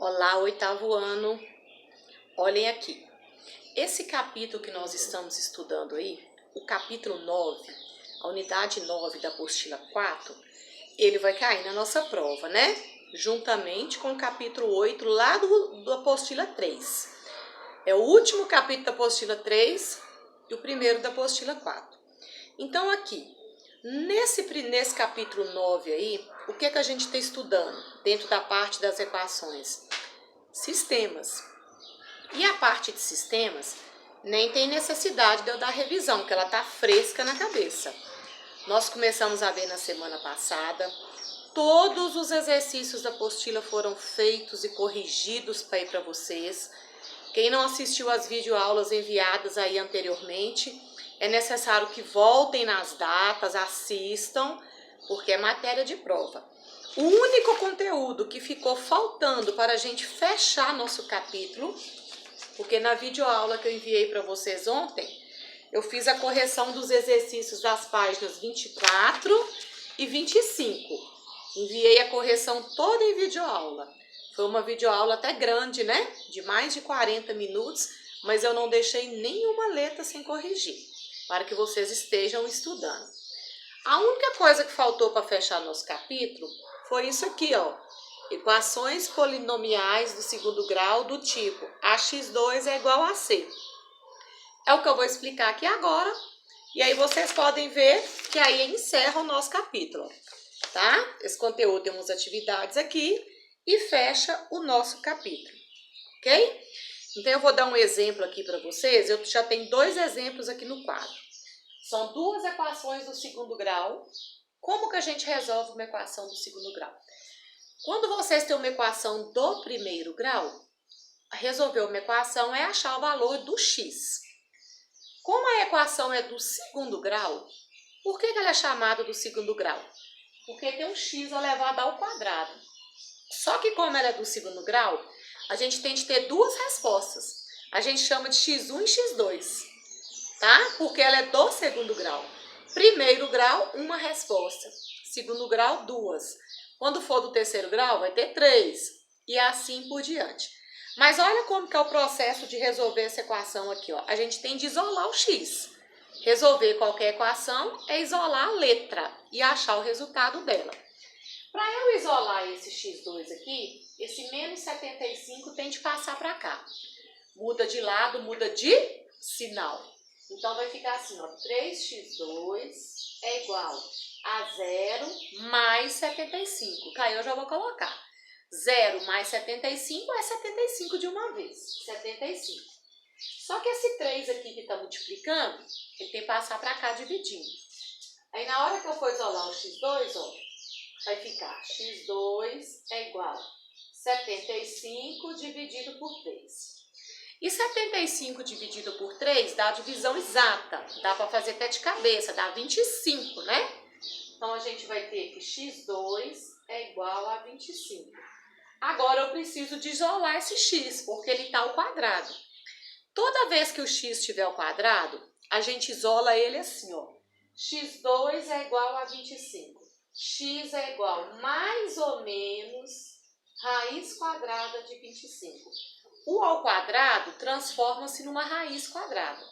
Olá, oitavo ano. Olhem aqui. Esse capítulo que nós estamos estudando aí, o capítulo 9, a unidade 9 da apostila 4, ele vai cair na nossa prova, né? Juntamente com o capítulo 8 lá do apostila 3. É o último capítulo da apostila 3 e o primeiro da apostila 4. Então aqui, nesse capítulo 9 aí, o que a gente está estudando dentro da parte das equações? Sistemas. E a parte de sistemas nem tem necessidade de eu dar revisão, porque ela está fresca na cabeça. Nós começamos a ver na semana passada, todos os exercícios da apostila foram feitos e corrigidos para ir para vocês. Quem não assistiu às videoaulas enviadas aí anteriormente, é necessário que voltem nas datas, assistam, porque é matéria de prova. O único conteúdo que ficou faltando para a gente fechar nosso capítulo, porque na videoaula que eu enviei para vocês ontem, eu fiz a correção dos exercícios das páginas 24 e 25. Enviei a correção toda em videoaula. Foi uma videoaula até grande, né? De mais de 40 minutos, mas eu não deixei nenhuma letra sem corrigir, para que vocês estejam estudando. A única coisa que faltou para fechar nosso capítulo foi isso aqui, ó. Equações polinomiais do segundo grau do tipo ax2 é igual a c. É o que eu vou explicar aqui agora. E aí vocês podem ver que aí encerra o nosso capítulo, tá? Esse conteúdo tem umas atividades aqui e fecha o nosso capítulo, ok? Então eu vou dar um exemplo aqui para vocês. Eu já tenho dois exemplos aqui no quadro. São duas equações do segundo grau. Como que a gente resolve uma equação do segundo grau? Quando vocês têm uma equação do primeiro grau, resolver uma equação é achar o valor do x. Como a equação é do segundo grau, por que ela é chamada do segundo grau? Porque tem um x elevado ao quadrado. Só que como ela é do segundo grau, a gente tem de ter duas respostas. A gente chama de x1 e x2, tá? Porque ela é do segundo grau. Primeiro grau, uma resposta. Segundo grau, duas. Quando for do terceiro grau, vai ter 3. E assim por diante. Mas olha como que é o processo de resolver essa equação aqui, ó. A gente tem de isolar o x. Resolver qualquer equação é isolar a letra e achar o resultado dela. Para eu isolar esse x2 aqui, esse menos 75 tem de passar para cá. Muda de lado, muda de sinal. Então vai ficar assim, ó, 3x2 é igual a 0 mais 75. Caiu, eu já vou colocar. 0 mais 75 é 75 de uma vez. 75. Só que esse 3 aqui que está multiplicando, ele tem que passar para cá dividindo. Aí na hora que eu for isolar o x2, ó, vai ficar x2 é igual a 75 dividido por 3. E 75 dividido por 3 dá a divisão exata. Dá para fazer até de cabeça, dá 25, né? Então, a gente vai ter que x2 é igual a 25. Agora, eu preciso de isolar esse x, porque ele está ao quadrado. Toda vez que o x estiver ao quadrado, a gente isola ele assim, ó. x2 é igual a 25. X é igual mais ou menos raiz quadrada de 25. O ao quadrado transforma-se numa raiz quadrada.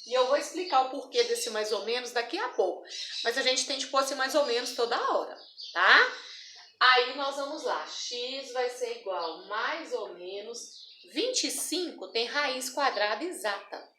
E eu vou explicar o porquê desse mais ou menos daqui a pouco. Mas a gente tem de pôr esse mais ou menos toda hora, tá? Aí nós vamos lá. X vai ser igual mais ou menos 25 tem raiz quadrada exata.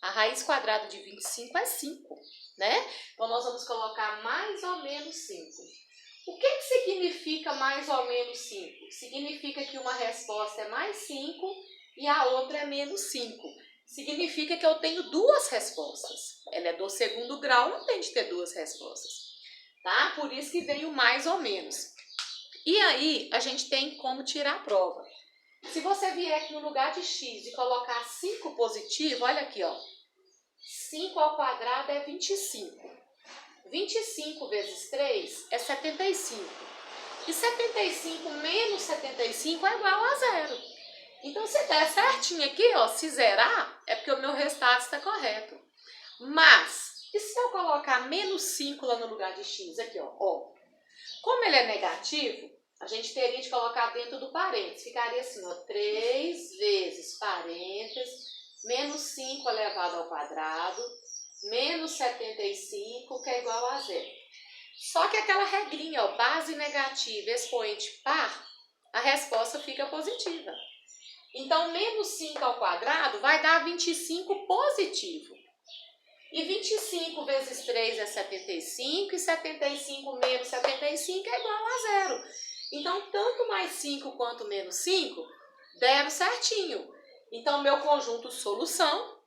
A raiz quadrada de 25 é 5, né? Então nós vamos colocar mais ou menos 5. O que significa mais ou menos 5? Significa que uma resposta é mais 5 e a outra é menos 5. Significa que eu tenho duas respostas. Ela é do segundo grau, não tem de ter duas respostas. Tá? Por isso que vem o mais ou menos. E aí, a gente tem como tirar a prova. Se você vier aqui no lugar de x e colocar 5 positivo, olha aqui, ó. 5 ao quadrado é 25. 25 vezes 3 é 75. E 75 menos 75 é igual a 0. Então, se der certinho aqui, ó, se zerar, é porque o meu resultado está correto. Mas, e se eu colocar menos 5 lá no lugar de x? Aqui, ó. Como ele é negativo, a gente teria de colocar dentro do parênteses. Ficaria assim, ó, 3 vezes parênteses, menos 5 elevado ao quadrado, menos 75, que é igual a zero. Só que aquela regrinha, ó, base negativa, expoente par, a resposta fica positiva. Então, menos 5 ao quadrado vai dar 25 positivo. E 25 vezes 3 é 75, e 75 menos 75 é igual a zero. Então, tanto mais 5 quanto menos 5 deram certinho. Então, meu conjunto solução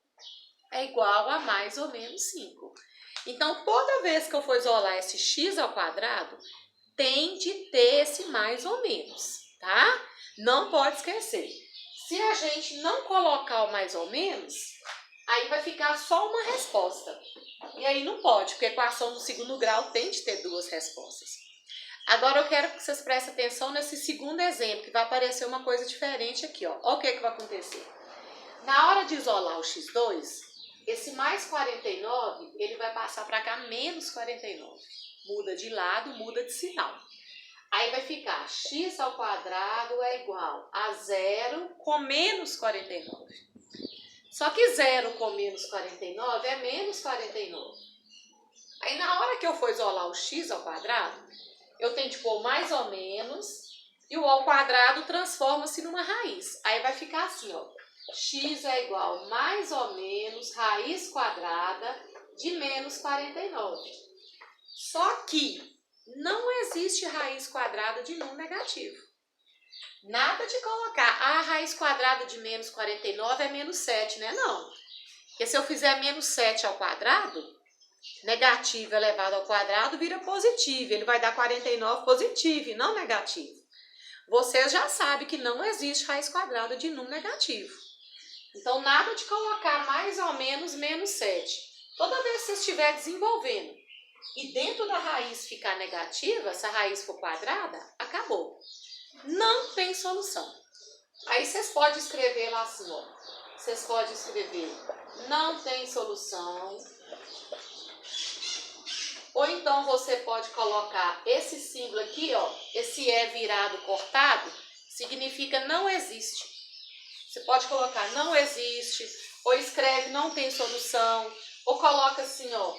é igual a mais ou menos 5. Então, toda vez que eu for isolar esse x ao quadrado, tem de ter esse mais ou menos, tá? Não pode esquecer. Se a gente não colocar o mais ou menos, aí vai ficar só uma resposta. E aí não pode, porque a equação do segundo grau tem de ter duas respostas. Agora eu quero que vocês prestem atenção nesse segundo exemplo, que vai aparecer uma coisa diferente aqui, ó. Olha o que vai acontecer. Na hora de isolar o x2, esse mais 49, ele vai passar para cá menos 49. Muda de lado, muda de sinal. Aí vai ficar x ao quadrado é igual a 0 com menos 49. Só que 0 com menos 49 é menos 49. Aí na hora que eu for isolar o x ao quadrado, eu tenho de pôr mais ou menos, e o ao quadrado transforma-se numa raiz. Aí vai ficar assim, ó. X é igual a mais ou menos raiz quadrada de menos 49. Só que não existe raiz quadrada de número negativo. Nada de colocar a raiz quadrada de menos 49 é menos 7, né? Não. Porque se eu fizer menos 7 ao quadrado, negativo elevado ao quadrado vira positivo. Ele vai dar 49 positivo e não negativo. Vocês já sabem que não existe raiz quadrada de número negativo. Então, nada de colocar mais ou menos menos 7. Toda vez que você estiver desenvolvendo e dentro da raiz ficar negativa, se a raiz for quadrada, acabou. Não tem solução. Aí vocês podem escrever lá assim, ó. Vocês podem escrever não tem solução. Ou então você pode colocar esse símbolo aqui, ó. Esse E virado cortado, significa não existe. Você pode colocar não existe, ou escreve não tem solução, ou coloca assim, ó,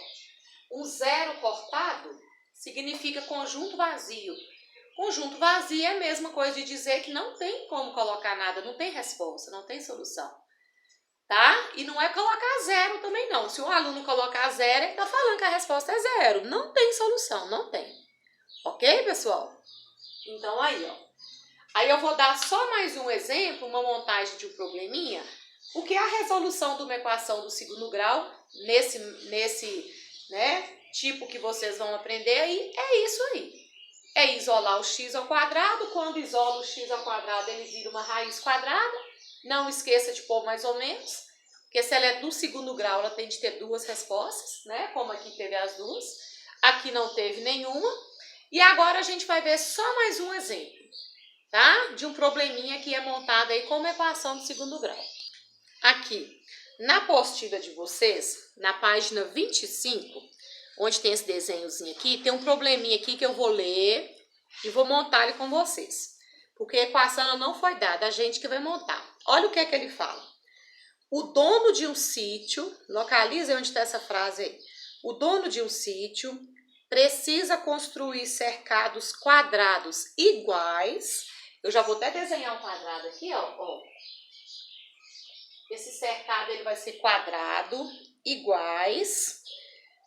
um 0 cortado significa conjunto vazio. Conjunto vazio é a mesma coisa de dizer que não tem como colocar nada, não tem resposta, não tem solução. Tá? E não é colocar 0 também não. Se um aluno colocar 0, ele está falando que a resposta é 0. Não tem solução, não tem. Ok, pessoal? Então aí, ó. Aí eu vou dar só mais um exemplo, uma montagem de um probleminha, porque a resolução de uma equação do segundo grau, nesse tipo que vocês vão aprender aí, é isso aí. É isolar o x ao quadrado, quando isola o x ao quadrado ele vira uma raiz quadrada, não esqueça de pôr mais ou menos, porque se ela é do segundo grau ela tem de ter duas respostas, né? Como aqui teve as duas, aqui não teve nenhuma, e agora a gente vai ver só mais um exemplo. Tá? De um probleminha que é montado aí como equação do segundo grau. Aqui, na apostila de vocês, na página 25, onde tem esse desenhozinho aqui, tem um probleminha aqui que eu vou ler e vou montar ele com vocês. Porque a equação não foi dada, a gente que vai montar. Olha o que é que ele fala. O dono de um sítio, localiza onde está essa frase aí. O dono de um sítio precisa construir cercados quadrados iguais. Eu já vou até desenhar um quadrado aqui, ó. Esse cercado ele vai ser quadrado, iguais,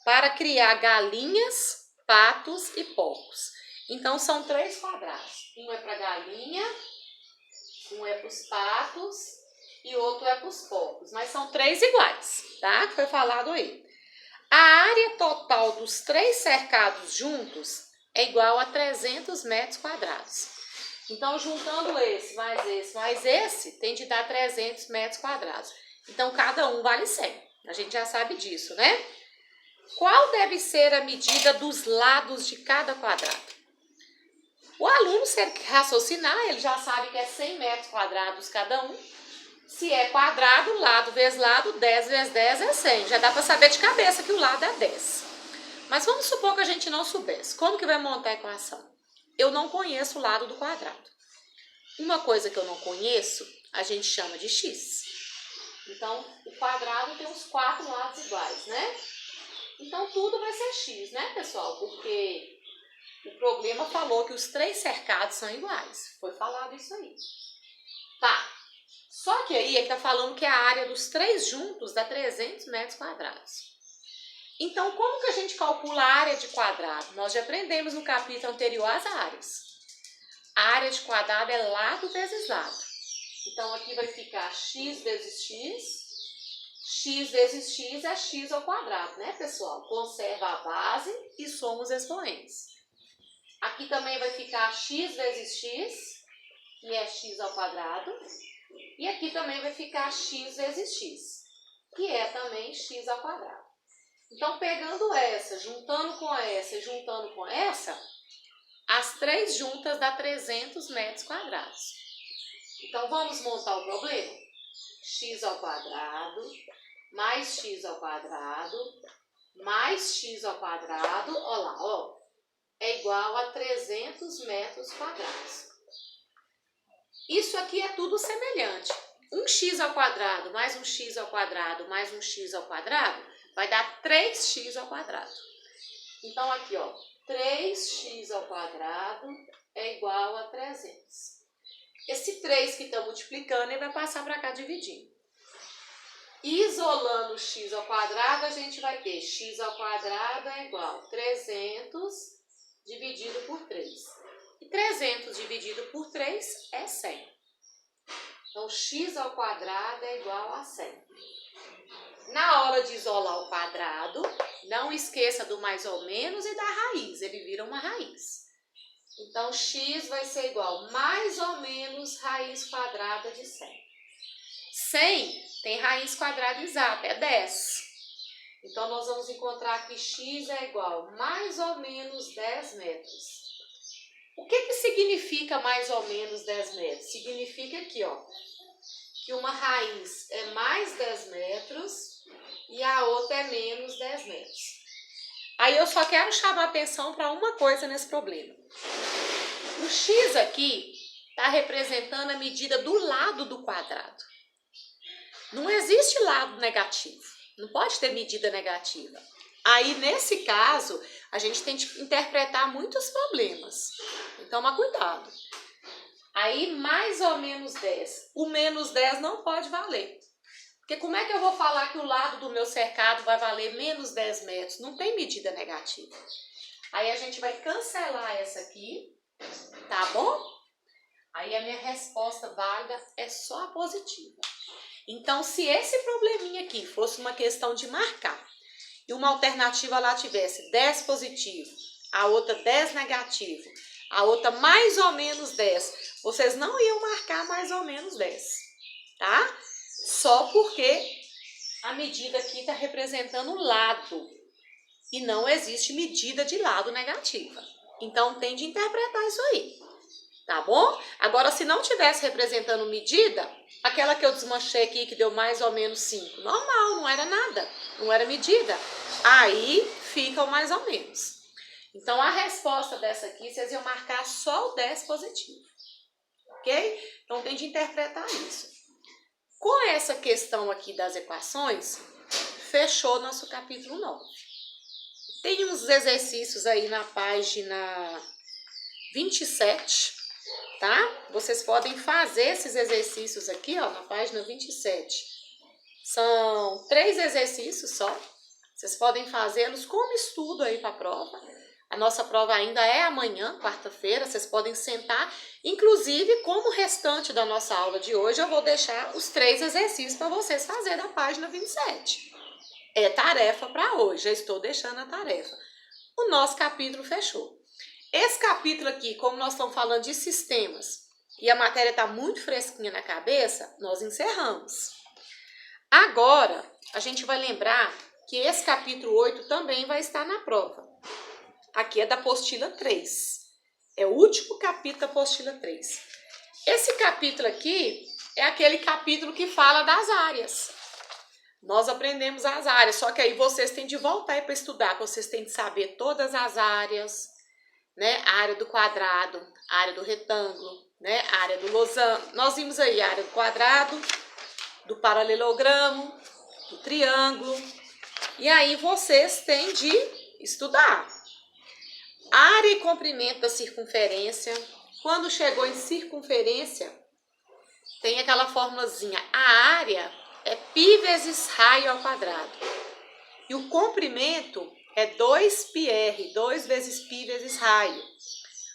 para criar galinhas, patos e porcos. Então, são 3 quadrados. Um é para galinha, um é para os patos e outro é para os porcos. Mas são 3 iguais, tá? Que foi falado aí. A área total dos 3 cercados juntos é igual a 300 metros quadrados. Então, juntando esse, mais esse, tem de dar 300 metros quadrados. Então, cada um vale 100. A gente já sabe disso, né? Qual deve ser a medida dos lados de cada quadrado? O aluno, se ele raciocinar, ele já sabe que é 100 metros quadrados cada um. Se é quadrado, lado vezes lado, 10 vezes 10 é 100. Já dá para saber de cabeça que o lado é 10. Mas vamos supor que a gente não soubesse. Como que vai montar a equação? eu não conheço o lado do quadrado. Uma coisa que eu não conheço, a gente chama de x. Então, o quadrado tem os 4 lados iguais, né? Então, tudo vai ser x, né, pessoal? Porque o problema falou que os 3 cercados são iguais. Foi falado isso aí. Tá. Só que aí ele está falando que a área dos 3 juntos dá 300 metros quadrados. Então, como que a gente calcula a área de quadrado? Nós já aprendemos no capítulo anterior as áreas. A área de quadrado é lado vezes lado. Então, aqui vai ficar x vezes x. X vezes x é x ao quadrado, né, pessoal? Conserva a base e soma os expoentes. Aqui também vai ficar x vezes x, que é x ao quadrado. E aqui também vai ficar x vezes x, que é também x ao quadrado. Então, pegando essa, juntando com essa e juntando com essa, as 3 juntas dá 300 metros quadrados. Então, vamos montar o problema? X ao quadrado, mais x ao quadrado, mais x ao quadrado, olha lá, ó, é igual a 300 metros quadrados. Isso aqui é tudo semelhante. Um x ao quadrado mais um x ao quadrado mais um x ao quadrado vai dar 3x ao quadrado. Então, aqui, ó, 3x ao quadrado é igual a 300. Esse 3 que está multiplicando, ele vai passar para cá dividindo. Isolando o x ao quadrado, a gente vai ter x ao quadrado é igual a 300 dividido por 3. E 300 dividido por 3 é 100. Então, x ao quadrado é igual a 100. Na hora de isolar o quadrado, não esqueça do mais ou menos e da raiz. Ele vira uma raiz. Então, x vai ser igual a mais ou menos raiz quadrada de 100. 100 tem raiz quadrada exata, é 10. Então, nós vamos encontrar que x é igual a mais ou menos 10 metros. O que significa mais ou menos 10 metros? Significa aqui, ó, que uma raiz é mais 10 metros e a outra é menos 10 metros. Aí eu só quero chamar a atenção para uma coisa nesse problema. O x aqui está representando a medida do lado do quadrado. Não existe lado negativo, não pode ter medida negativa. Aí, nesse caso, a gente tem que interpretar muitos problemas. Então, toma cuidado. Aí, mais ou menos 10. O menos 10 não pode valer. Porque como é que eu vou falar que o lado do meu cercado vai valer menos 10 metros? Não tem medida negativa. Aí, a gente vai cancelar essa aqui, tá bom? Aí, a minha resposta válida é só a positiva. Então, se esse probleminha aqui fosse uma questão de marcar, e uma alternativa lá tivesse 10 positivo, a outra 10 negativo, a outra mais ou menos 10, vocês não iam marcar mais ou menos 10, tá? Só porque a medida aqui está representando o lado e não existe medida de lado negativa. Então, tem de interpretar isso aí, tá bom? Agora, se não tivesse representando medida, aquela que eu desmanchei aqui, que deu mais ou menos 5, normal, não era nada, não era medida. Aí fica o mais ou menos. Então, a resposta dessa aqui, vocês iam marcar só o 10 positivo. Ok? Então, tem de interpretar isso. Com essa questão aqui das equações, fechou nosso capítulo 9. Tem uns exercícios aí na página 27, tá? Vocês podem fazer esses exercícios aqui, ó, na página 27. São 3 exercícios só. Vocês podem fazê-los como estudo aí para a prova. A nossa prova ainda é amanhã, quarta-feira. Vocês podem sentar. Inclusive, como restante da nossa aula de hoje, eu vou deixar os 3 exercícios para vocês fazerem na página 27. É tarefa para hoje. Já estou deixando a tarefa. O nosso capítulo fechou. Esse capítulo aqui, como nós estamos falando de sistemas e a matéria está muito fresquinha na cabeça, nós encerramos. Agora, a gente vai lembrar que esse capítulo 8 também vai estar na prova. Aqui é da apostila 3. É o último capítulo da apostila 3. Esse capítulo aqui é aquele capítulo que fala das áreas. Nós aprendemos as áreas, só que aí vocês têm de voltar para estudar, vocês têm de saber todas as áreas, né? A área do quadrado, a área do retângulo, né? A área do losango. Nós vimos aí a área do quadrado, do paralelogramo, do triângulo. E aí vocês têm de estudar. Área e comprimento da circunferência. Quando chegou em circunferência, tem aquela formulazinha. A área é π vezes raio ao quadrado. E o comprimento é 2πr, 2 vezes π vezes raio.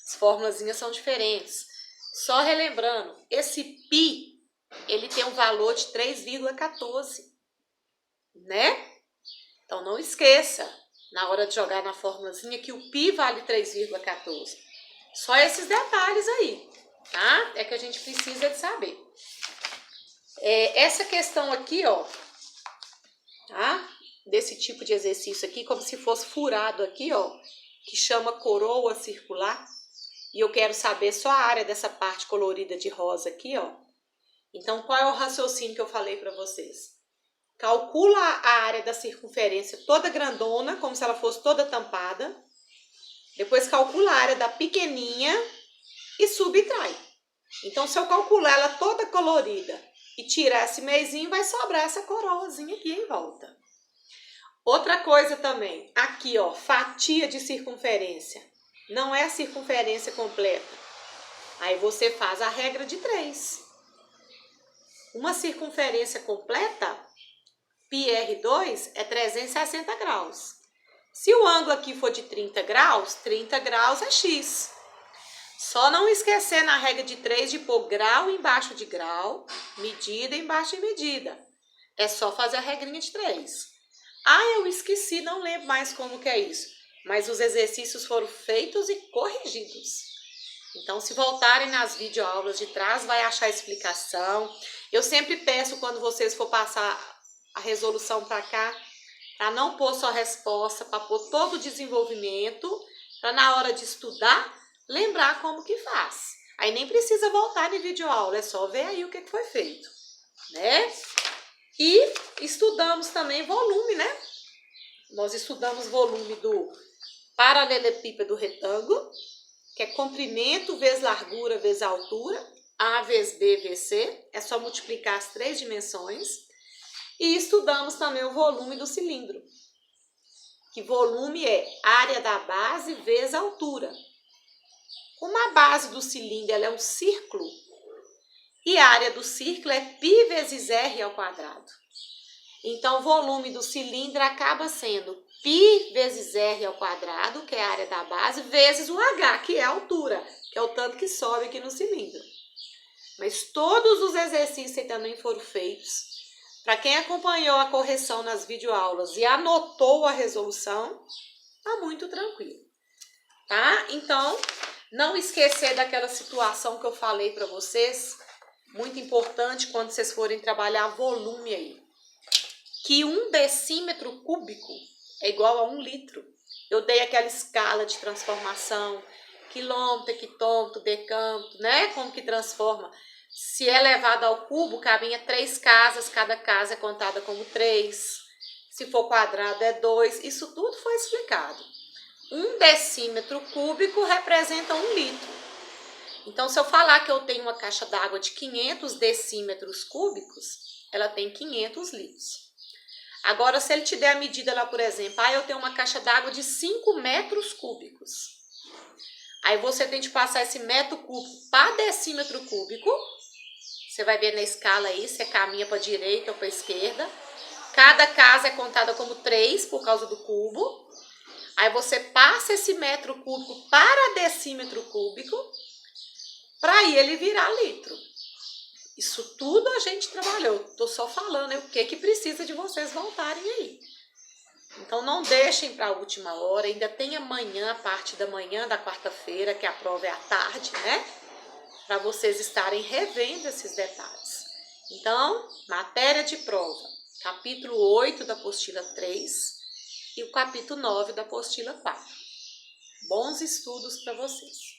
As formulazinhas são diferentes. Só relembrando, esse π, ele tem um valor de 3,14, né? Então não esqueça, na hora de jogar na formulazinha, que o π vale 3,14. Só esses detalhes aí, tá? É que a gente precisa de saber. Essa questão aqui, ó, tá? Desse tipo de exercício aqui, como se fosse furado aqui, ó, que chama coroa circular. E eu quero saber só a área dessa parte colorida de rosa aqui, ó. Então, qual é o raciocínio que eu falei para vocês? Calcula a área da circunferência toda grandona, como se ela fosse toda tampada. Depois calcula a área da pequeninha e subtrai. Então, se eu calcular ela toda colorida e tirar esse meizinho, vai sobrar essa coroazinha aqui em volta. Outra coisa também, aqui ó, fatia de circunferência. Não é a circunferência completa. Aí você faz a regra de 3. Uma circunferência completa, πr2, é 360 graus. Se o ângulo aqui for de 30 graus é x. Só não esquecer na regra de 3 de pôr grau embaixo de grau, medida embaixo de medida. É só fazer a regrinha de 3. Ah, eu esqueci, não lembro mais como que é isso. Mas os exercícios foram feitos e corrigidos. Então, se voltarem nas videoaulas de trás, vai achar a explicação. Eu sempre peço, quando vocês for passar a resolução para cá, para não pôr só resposta, para pôr todo o desenvolvimento, para na hora de estudar, lembrar como que faz. Aí nem precisa voltar em videoaula, é só ver aí o que foi feito, né? E estudamos também volume, né? Nós estudamos volume do paralelepípedo retângulo, que é comprimento vezes largura vezes altura, A vezes B vezes C, é só multiplicar as 3 dimensões. E estudamos também o volume do cilindro, que volume é área da base vezes altura. Como a base do cilindro ela é um círculo, e a área do círculo é π vezes r ao quadrado. Então, o volume do cilindro acaba sendo π vezes r ao quadrado, que é a área da base, vezes o h, que é a altura, que é o tanto que sobe aqui no cilindro. Mas todos os exercícios aí também foram feitos. Para quem acompanhou a correção nas videoaulas e anotou a resolução, tá muito tranquilo, tá? Então, não esquecer daquela situação que eu falei para vocês, muito importante quando vocês forem trabalhar volume aí, que 1 decímetro cúbico é igual a 1 litro. Eu dei aquela escala de transformação, quilômetro, hectômetro, decâmetro, né? Como que transforma? Se é elevado ao cubo, cabem 3 casas, cada casa é contada como 3. Se for quadrado, é 2. Isso tudo foi explicado. 1 decímetro cúbico representa 1 litro. Então, se eu falar que eu tenho uma caixa d'água de 500 decímetros cúbicos, ela tem 500 litros. Agora, se ele te der a medida lá, por exemplo, eu tenho uma caixa d'água de 5 metros cúbicos. Aí você tem de passar esse metro cúbico para decímetro cúbico. Você vai ver na escala aí, você caminha para a direita ou para a esquerda. Cada casa é contada como 3 por causa do cubo. Aí você passa esse metro cúbico para decímetro cúbico, para aí ele virar litro. Isso tudo a gente trabalhou. Tô só falando o que precisa de vocês voltarem aí. Então não deixem para a última hora. Ainda tem amanhã, a parte da manhã da quarta-feira, que a prova é à tarde, né? Para vocês estarem revendo esses detalhes. Então, matéria de prova, capítulo 8 da apostila 3 e o capítulo 9 da apostila 4. Bons estudos para vocês.